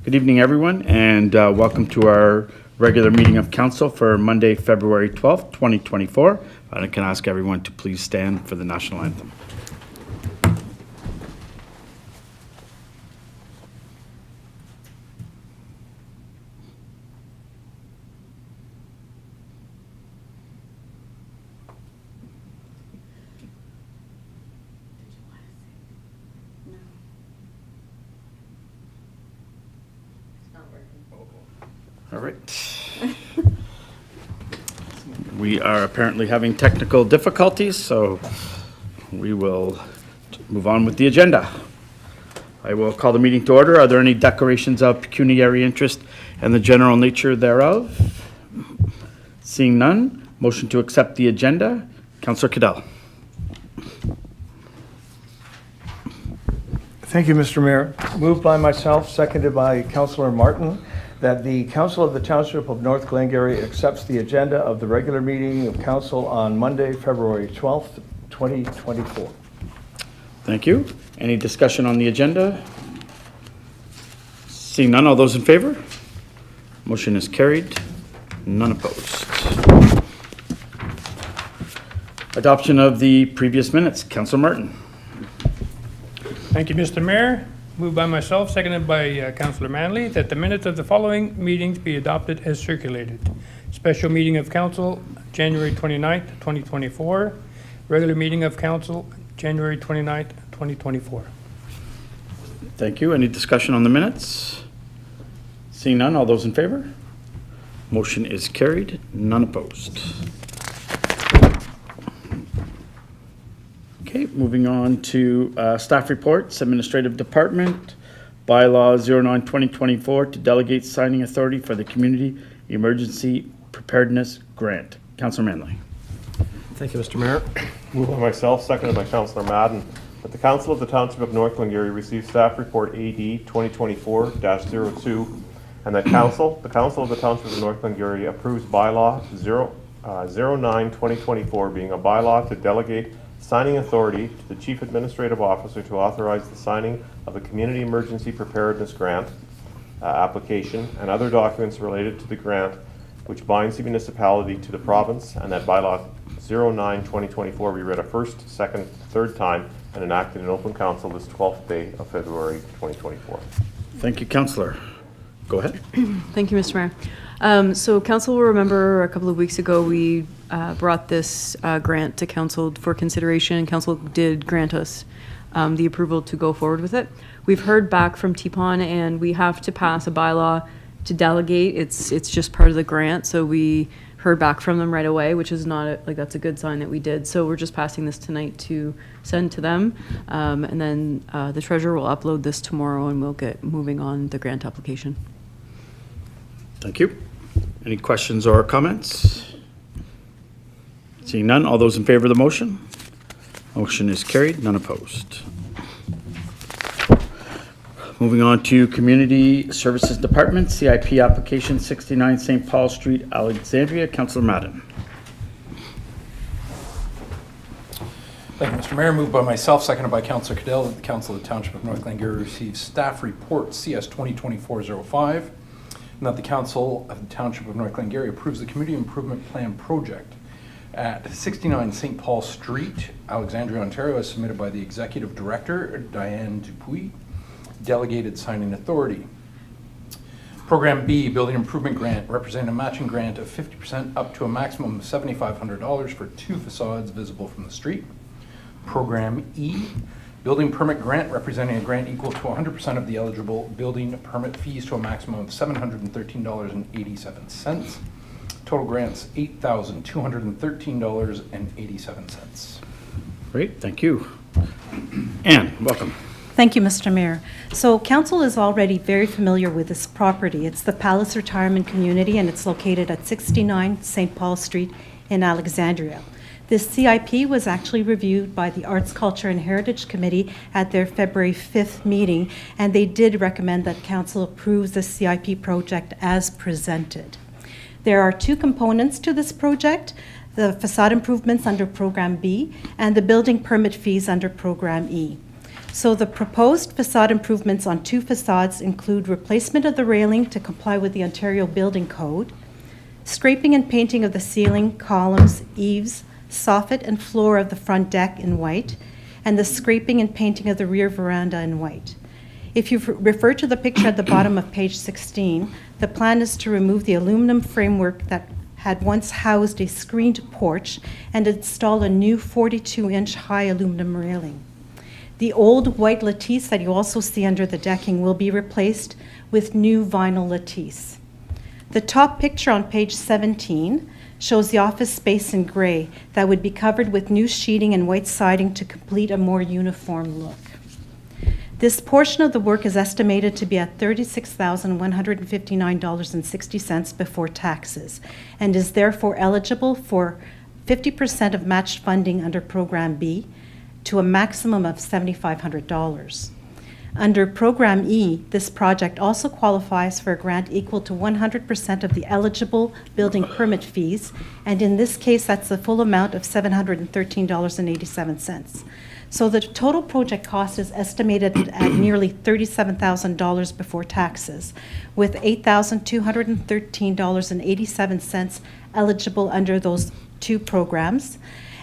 Good evening, everyone, and welcome to our regular meeting of council for Monday, February 12th, 2024. I can ask everyone to please stand for the national anthem. All right. We are apparently having technical difficulties, so we will move on with the agenda. I will call the meeting to order. Are there any declarations of pecuniary interest and the general nature thereof? Seeing none, motion to accept the agenda. Councillor Cadell. Thank you, Mr. Mayor. Moved by myself, seconded by Councillor Martin, that the Council of the Township of North Glengarry accepts the agenda of the regular meeting of Council on Monday, February 12th, 2024. Thank you. Any discussion on the agenda? Seeing none, all those in favor? Motion is carried. None opposed. Adoption of the previous minutes. Councillor Martin. Thank you, Mr. Mayor. Moved by myself, seconded by Councillor Manley, that the minutes of the following meetings be adopted as circulated. Special meeting of council, January 29th, 2024. Regular meeting of council, January 29th, 2024. Thank you. Any discussion on the minutes? Seeing none, all those in favor? Motion is carried. None opposed. Okay, moving on to staff reports, Administrative Department, Bylaw 09-2024 to delegate signing authority for the Community Emergency Preparedness Grant. Councillor Manley. Thank you, Mr. Mayor. Moved by myself, seconded by Councillor Madden, that the Council of the Township of North Glengarry receive staff report AD 2024-02, and that the Council of the Township of North Glengarry approves Bylaw 09-2024 being a bylaw to delegate signing authority to the Chief Administrative Officer to authorize the signing of a Community Emergency Preparedness Grant application and other documents related to the grant which binds the municipality to the province, and that Bylaw 09-2024 be read a first, second, third time and enacted in open council this 12th day of February 2024. Thank you, Councillor. Go ahead. Thank you, Mr. Mayor. So council will remember a couple of weeks ago we brought this grant to council for consideration. Council did grant us the approval to go forward with it. We've heard back from TPON and we have to pass a bylaw to delegate. It's just part of the grant, so we heard back from them right away, which is not that's a good sign that we did. So we're just passing this tonight to send to them, and then the treasurer will upload this tomorrow and we'll get moving on the grant application. Thank you. Any questions or comments? Seeing none, all those in favor of the motion? Motion is carried, none opposed. Moving on to Community Services Department, CIP application 69 St. Paul Street, Alexandria. Councillor Madden. Thank you, Mr. Mayor. Moved by myself, seconded by Councillor Cadell, that the Council of the Township of North Glengarry receives staff report CS 2024-05, and that the Council of the Township of North Glengarry approves the Community Improvement Plan project at 69 St. Paul Street, Alexandria, Ontario, as submitted by the Executive Director, Diane Dupuis, Delegated Signing Authority. Program B, Building Improvement Grant, representing a matching grant of 50% up to a maximum of $7,500 for 2 facades visible from the street. Program E, Building Permit Grant, representing a grant equal to 100% of the eligible building permit fees to a maximum of $713.87. Total grants, $8,213.87. Great, thank you. Anne, welcome. Thank you, Mr. Mayor. So council is already very familiar with this property. It's the Palace Retirement Community and it's located at 69 St. Paul Street in Alexandria. This CIP was actually reviewed by the Arts, Culture and Heritage Committee at their February 5th meeting, and they did recommend that council approves the CIP project as presented. There are 2 components to this project: the facade improvements under Program B and the building permit fees under Program E. So the proposed facade improvements on 2 facades include replacement of the railing to comply with the Ontario Building Code, scraping and painting of the ceiling, columns, eaves, soffit, and floor of the front deck in white, and the scraping and painting of the rear veranda in white. If you refer to the picture at the bottom of page 16, the plan is to remove the aluminum framework that had once housed a screened porch and install a new 42-inch high aluminum railing. The old white lattice that you also see under the decking will be replaced with new vinyl lattice. The top picture on page 17 shows the office space in gray that would be covered with new sheeting and white siding to complete a more uniform look. This portion of the work is estimated to be at $36,159.60 before taxes and is therefore eligible for 50% of matched funding under Program B to a maximum of $7,500. Under Program E, this project also qualifies for a grant equal to 100% of the eligible building permit fees, and in this case, that's the full amount of $713.87. So the total project cost is estimated at nearly $37,000 before taxes, with $8,213.87 eligible under those 2 programs.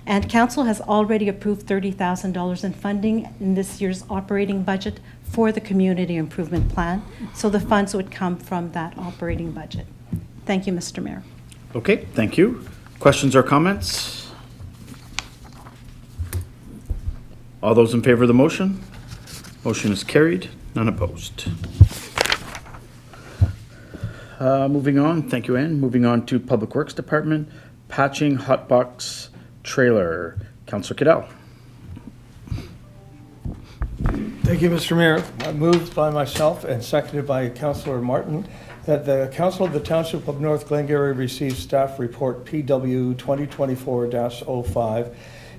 And Council has already approved $30,000 in funding in this year's operating budget for the community improvement plan. So the funds would come from that operating budget. Thank you, Mr. Mayor. Okay, thank you. Questions or comments? All those in favor of the motion? Motion is carried, none opposed. Moving on, thank you, Ann. Moving on to Public Works Department, patching hotbox trailer. Councillor Cadell. Thank you, Mr. Mayor. Moved by myself and seconded by Councillor Martin that the Council of the Township of North Glengarry receive staff report PW 2024-05,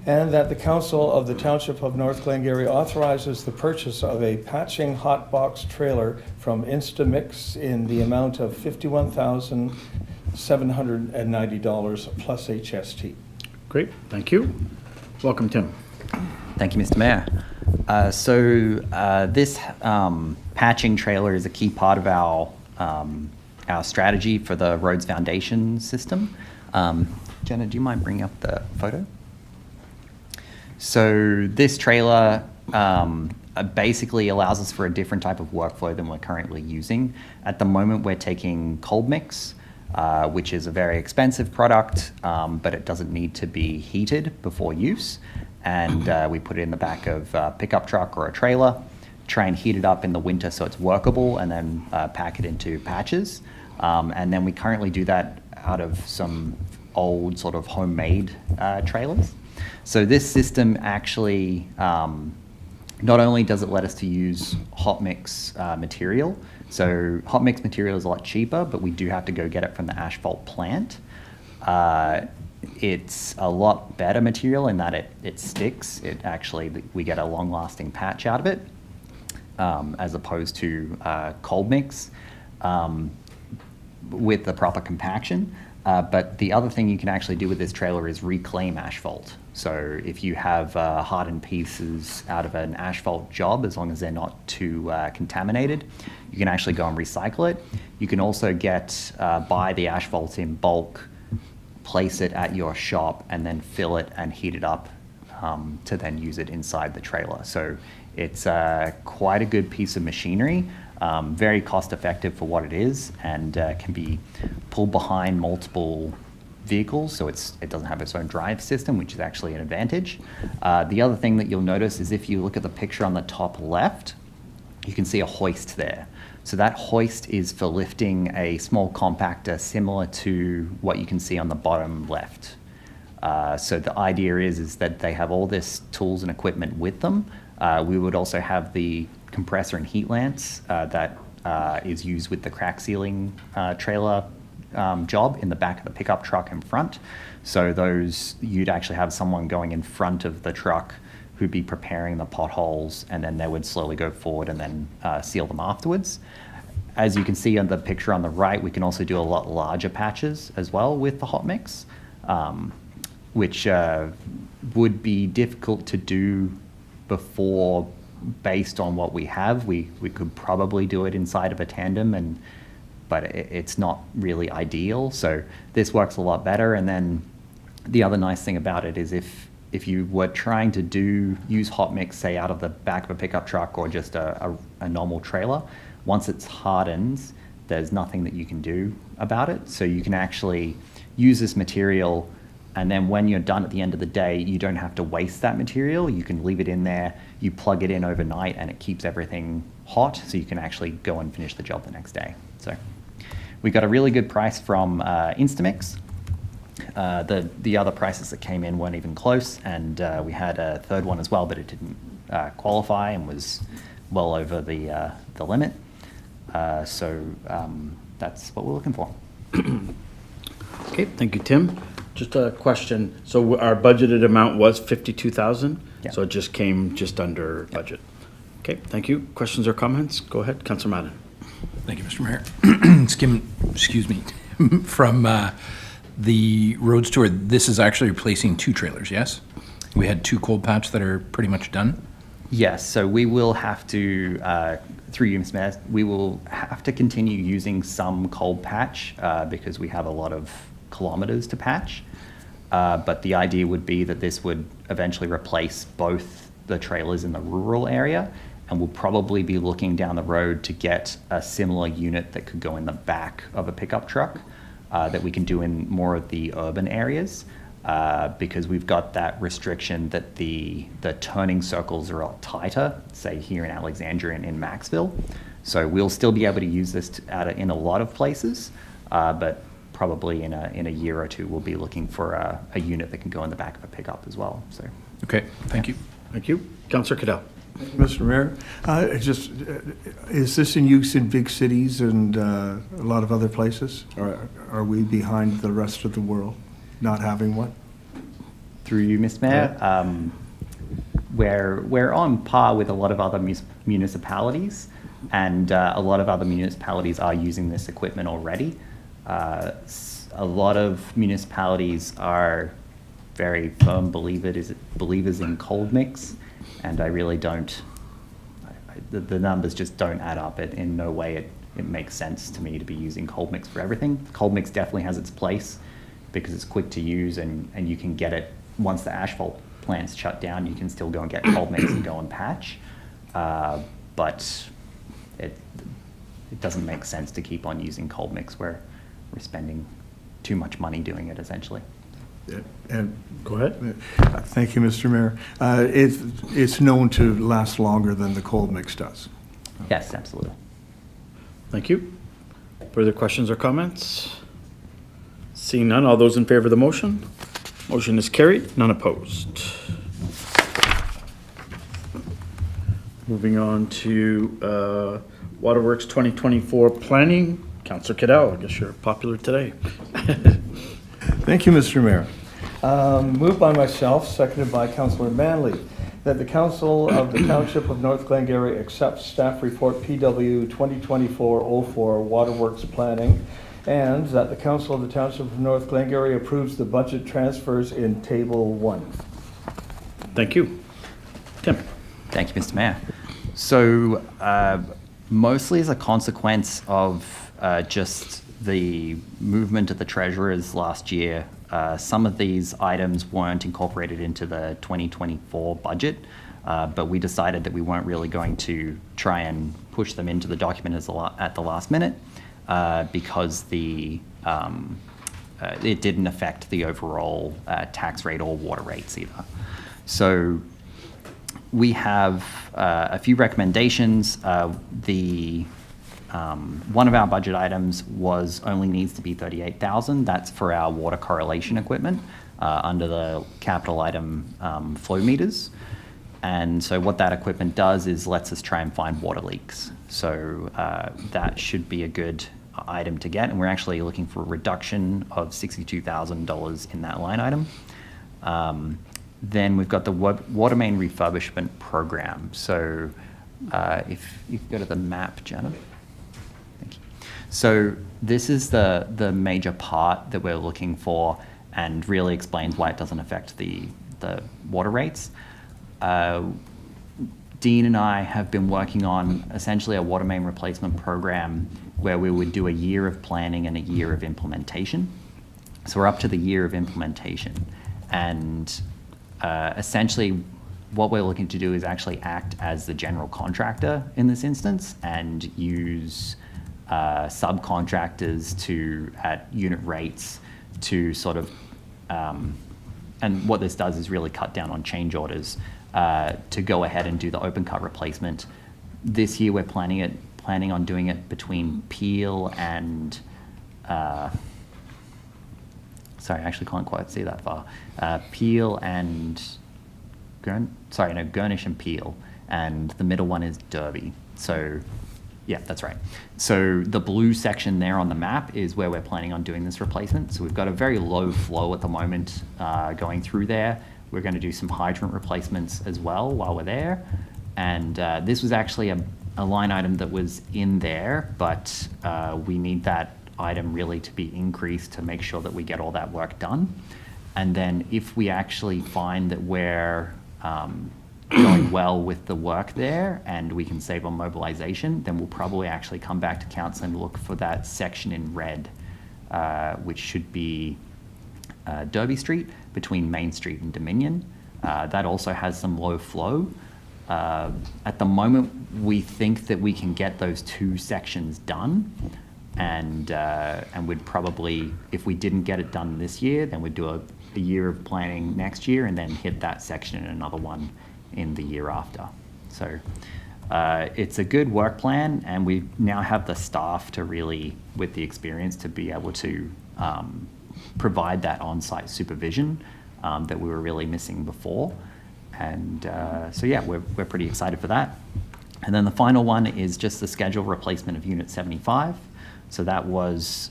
and that the Council of the Township of North Glengarry authorizes the purchase of a patching hotbox trailer from Instamix in the amount of $51,790 plus HST. Great, thank you. Welcome, Tim. Thank you, Mr. Mayor. This patching trailer is a key part of our strategy for the roads foundation system. Jenna, do you mind bringing up the photo? So this trailer basically allows us for a different type of workflow than we're currently using. At the moment, we're taking cold mix, which is a very expensive product, but it doesn't need to be heated before use. And we put it in the back of a pickup truck or a trailer, try and heat it up in the winter so it's workable, and then pack it into patches. And then we currently do that out of some old sort of homemade trailers. So this system actually, not only does it let us to use hot mix material, so hot mix material is a lot cheaper, but we do have to go get it from the asphalt plant. It's a lot better material in that it sticks. It actually, we get a long-lasting patch out of it, as opposed to cold mix with the proper compaction. But the other thing you can actually do with this trailer is reclaim asphalt. So if you have hardened pieces out of an asphalt job, as long as they're not too contaminated, you can actually go and recycle it. You can also buy the asphalt in bulk, place it at your shop, and then fill it and heat it up to then use it inside the trailer. So it's quite a good piece of machinery, very cost effective for what it is, and can be pulled behind multiple vehicles, so it doesn't have its own drive system, which is actually an advantage. The other thing that you'll notice is if you look at the picture on the top left, you can see a hoist there. So that hoist is for lifting a small compactor similar to what you can see on the bottom left. So the idea is that they have all this tools and equipment with them. We would also have the compressor and heat lance that is used with the crack sealing trailer job in the back of the pickup truck in front. So you'd actually have someone going in front of the truck who'd be preparing the potholes, and then they would slowly go forward and then seal them afterwards. As you can see on the picture on the right, we can also do a lot larger patches as well with the hot mix, which would be difficult to do before based on what we have, we could probably do it inside of a tandem, but it's not really ideal. So this works a lot better. And then the other nice thing about it is if you were trying to use hot mix, say out of the back of a pickup truck or just a normal trailer, once it's hardened, there's nothing that you can do about it. So you can actually use this material, and then when you're done at the end of the day, you don't have to waste that material. You can leave it in there, you plug it in overnight, and it keeps everything hot, so you can actually go and finish the job the next day. So we got a really good price from Instamix. The other prices that came in weren't even close, and we had a third one as well, but it didn't qualify and was well over the limit. So that's what we're looking for. Okay, thank you, Tim. Just a question. So our budgeted amount was 52,000? Yeah. So it just came just under budget. Okay, thank you. Questions or comments? Go ahead, Councillor Madden. Thank you, Mr. Mayor. Excuse me. From the roads tour, this is actually replacing 2 trailers, yes? We had 2 cold patch that are pretty much done? Yes, so we will have to, through you, Ms. Mayor, we will have to continue using some cold patch because we have a lot of kilometers to patch. But the idea would be that this would eventually replace both the trailers in the rural area, and we'll probably be looking down the road to get a similar unit that could go in the back of a pickup truck that we can do in more of the urban areas. Because we've got that restriction that the turning circles are a lot tighter, say here in Alexandria and in Maxville. So we'll still be able to use this in a lot of places, but probably in a year or two, we'll be looking for a unit that can go in the back of a pickup as well. So, Okay, thank you. Thank you. Councillor Cadell. Mr. Mayor, is this in use in big cities and a lot of other places? Or are we behind the rest of the world not having one? through you, Mr. Mayor, we're on par with a lot of other municipalities, and a lot of other municipalities are using this equipment already. A lot of municipalities are very firm believers in cold mix, and I really don't, the numbers just don't add up. In no way it makes sense to me to be using cold mix for everything. Cold mix definitely has its place because it's quick to use, and you can get it once the asphalt plant's shut down. You can still go and get cold mix and go and patch, but it doesn't make sense to keep on using cold mix where we're spending too much money doing it essentially. And Go ahead. thank you, Mr. Mayor. It's known to last longer than the cold mix does. Yes, absolutely. Thank you. Further questions or comments? Seeing none, all those in favor of the motion? Motion is carried, none opposed. Moving on to Waterworks 2024 planning. Councillor Cadell, I guess you're popular today. Thank you, Mr. Mayor. Moved by myself, seconded by Councillor Manley, that the Council of the Township of North Glengarry accepts staff report PW 2024-04 Waterworks Planning, and that the Council of the Township of North Glengarry approves the budget transfers in Table 1. Thank you. Tim. Thank you, Mr. Mayor. So mostly as a consequence of just the movement of the treasurers last year, some of these items weren't incorporated into the 2024 budget, but we decided that we weren't really going to try and push them into the document at the last minute because it didn't affect the overall tax rate or water rates either. So we have a few recommendations. One of our budget items only needs to be $38,000. That's for our water correlation equipment under the capital item flow meters. And so what that equipment does is lets us try and find water leaks. So that should be a good item to get. And we're actually looking for a reduction of $62,000 in that line item. Then we've got the water main refurbishment program. So if you go to the map, Jenna. Thank you. So this is the major part that we're looking for and really explains why it doesn't affect the water rates. Dean and I have been working on essentially a water main replacement program where we would do a year of planning and a year of implementation. So we're up to the year of implementation. And essentially what we're looking to do is actually act as the general contractor in this instance and use subcontractors at unit rates to sort of, and what this does is really cut down on change orders to go ahead and do the open cut replacement. This year we're planning on doing it between Peel and, sorry, I actually can't quite see that far. Peel and, Gurnish and Peel, and the middle one is Derby. So, yeah, that's right. So the blue section there on the map is where we're planning on doing this replacement. So we've got a very low flow at the moment going through there. We're going to do some hydrant replacements as well while we're there. And this was actually a line item that was in there, but we need that item really to be increased to make sure that we get all that work done. And then if we actually find that we're going well with the work there and we can save on mobilization, then we'll probably actually come back to council and look for that section in red, which should be Derby Street between Main Street and Dominion. That also has some low flow. At the moment, we think that we can get those two sections done, and we'd probably, if we didn't get it done this year, then we'd do a year of planning next year and then hit that section and another one in the year after. So it's a good work plan, and we now have the staff to really, with the experience, to be able to provide that on-site supervision that we were really missing before. And so yeah, we're pretty excited for that. And then the final one is just the scheduled replacement of Unit 75. So that was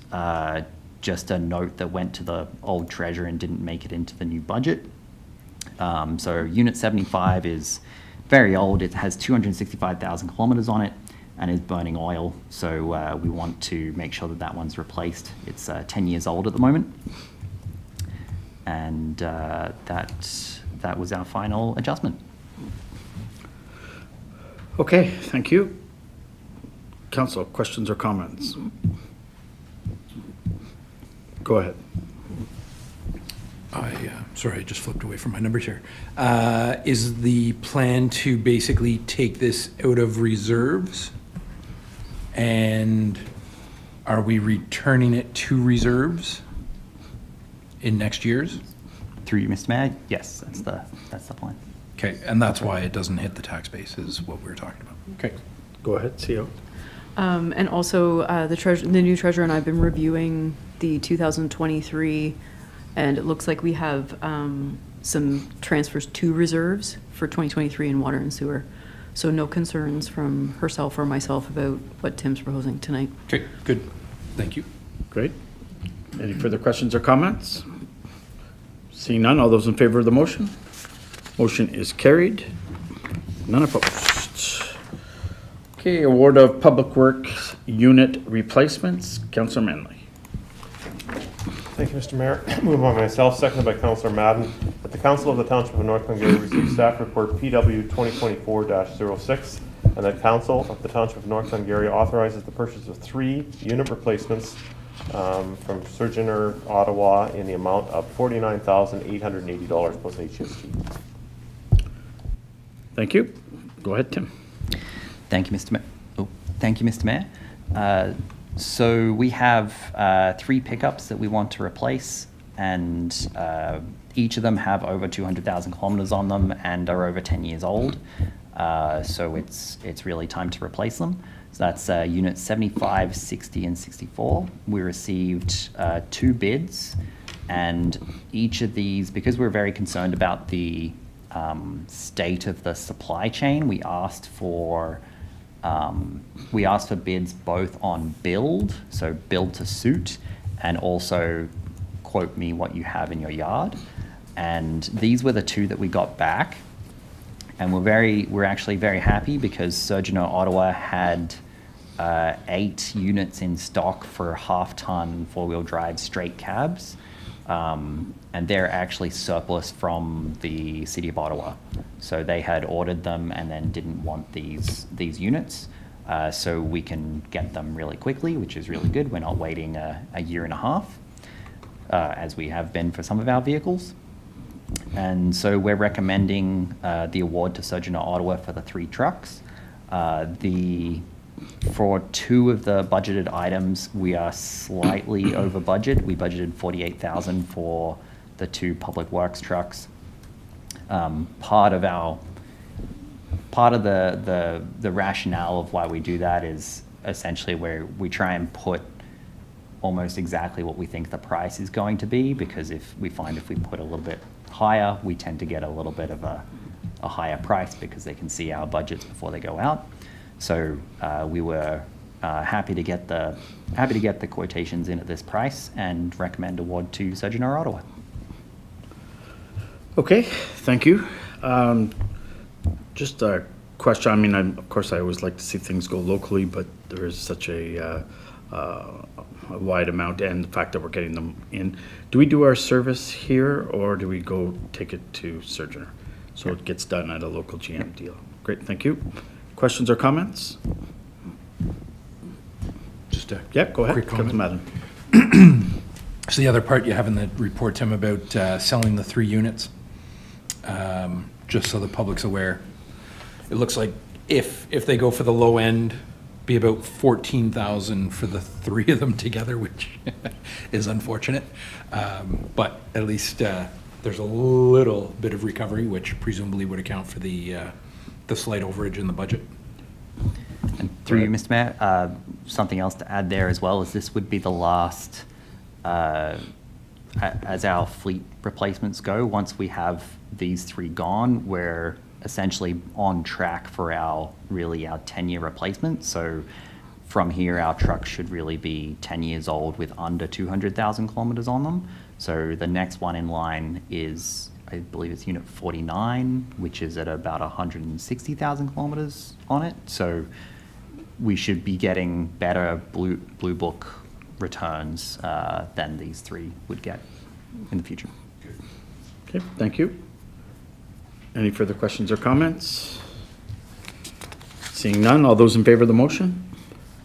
just a note that went to the old treasurer and didn't make it into the new budget. So Unit 75 is very old. It has 265,000 kilometers on it and is burning oil. So we want to make sure that that one's replaced. It's 10 years old at the moment. And that was our final adjustment. Okay, thank you. Council, questions or comments? Go ahead. Sorry, I just flipped away from my numbers here. Is the plan to basically take this out of reserves? And are we returning it to reserves in next year's? Through you, Mr. Mayor? Yes, that's the plan. Okay, and that's why it doesn't hit the tax base is what we were talking about. Okay. Go ahead, CO. And also, the new treasurer and I have been reviewing the 2023, and it looks like we have some transfers to reserves for 2023 in water and sewer. So no concerns from herself or myself about what Tim's proposing tonight. Okay, good. Thank you. Great. Any further questions or comments? Seeing none, all those in favor of the motion? Motion is carried. None opposed. Okay, award of Public Works Unit Replacements. Councillor Manley. Thank you, Mr. Mayor. Moved by myself, seconded by Councillor Madden, that the Council of the Township of North Glengarry receive staff report PW 2024-06, and that Council of the Township of North Glengarry authorizes the purchase of 3 unit replacements from Surgener Ottawa in the amount of $49,880 plus HST. Thank you. Go ahead, Tim. Thank you, Mr. Mayor. Thank you, Mr. Mayor. So we have 3 pickups that we want to replace, and each of them have over 200,000 kilometers on them and are over 10 years old. So it's really time to replace them. So that's units 75, 60, and 64. We received 2 bids, and each of these, because we're very concerned about the state of the supply chain, we asked for bids both on build, so build to suit, and also quote me what you have in your yard. And these were the 2 that we got back, and we're actually very happy because Surgeon Ottawa had 8 units in stock for half-ton 4-wheel drive straight cabs. And they're actually surplus from the City of Ottawa. So they had ordered them and then didn't want these units. So we can get them really quickly, which is really good. We're not waiting a year and a half, as we have been for some of our vehicles. And so we're recommending the award to Sojourner Ottawa for the 3 trucks. For 2 of the budgeted items, we are slightly over budget. We budgeted $48,000 for the 2 public works trucks. Part of the rationale of why we do that is essentially where we try and put almost exactly what we think the price is going to be, because if we put a little bit higher, we tend to get a little bit of a higher price because they can see our budgets before they go out. So we were happy to get the quotations in at this price and recommend award to Sojourner Ottawa. Okay, thank you. Just a question. I mean, of course, I always like to see things go locally, but there is such a wide amount, and the fact that we're getting them in. Do we do our service here, or do we go take it to Sojourner? So it gets done at a local GM deal. Great, thank you. Questions or comments? Just a Yeah, go ahead. quick comment. Councilor Madden. So the other part you have in the report, Tim, about selling the 3 units, just so the public's aware. It looks like if they go for the low end, be about $14,000 for the 3 of them together, which is unfortunate. But at least there's a little bit of recovery, which presumably would account for the slight overage in the budget. And through you, Mr. Mayor, something else to add there as well is this would be the last, as our fleet replacements go, once we have these 3 gone, we're essentially on track for our 10-year replacement. So from here, our trucks should really be 10 years old with under 200,000 kilometers on them. So the next one in line is, I believe it's unit 49, which is at about 160,000 kilometers on it. So we should be getting better Blue Book returns than these 3 would get in the future. Okay, thank you. Any further questions or comments? Seeing none, all those in favor of the motion?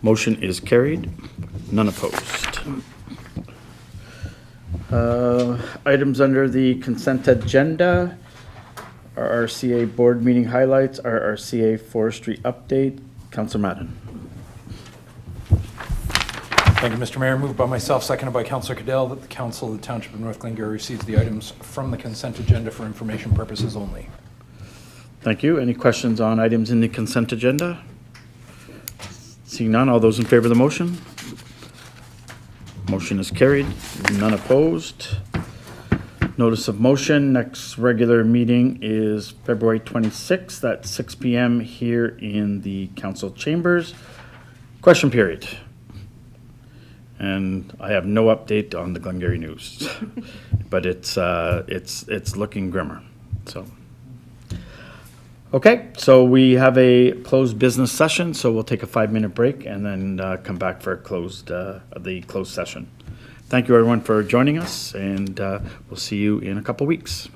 Motion is carried, none opposed. Items under the consent agenda, RRCA board meeting highlights, RRCA forestry update. Councilor Madden. Thank you, Mr. Mayor. Moved by myself, seconded by Councillor Cadell, that the Council of the Township of North Glengarry receives the items from the consent agenda for information purposes only. Thank you. Any questions on items in the consent agenda? Seeing none, all those in favor of the motion? Motion is carried, none opposed. Notice of motion, next regular meeting is February 26th at 6 p.m. here in the council chambers. Question period. And I have no update on the Glengarry News, but it's looking grimmer, so. Okay, so we have a closed business session, so we'll take a 5-minute break and then come back for the closed session. Thank you everyone for joining us, and we'll see you in a couple weeks.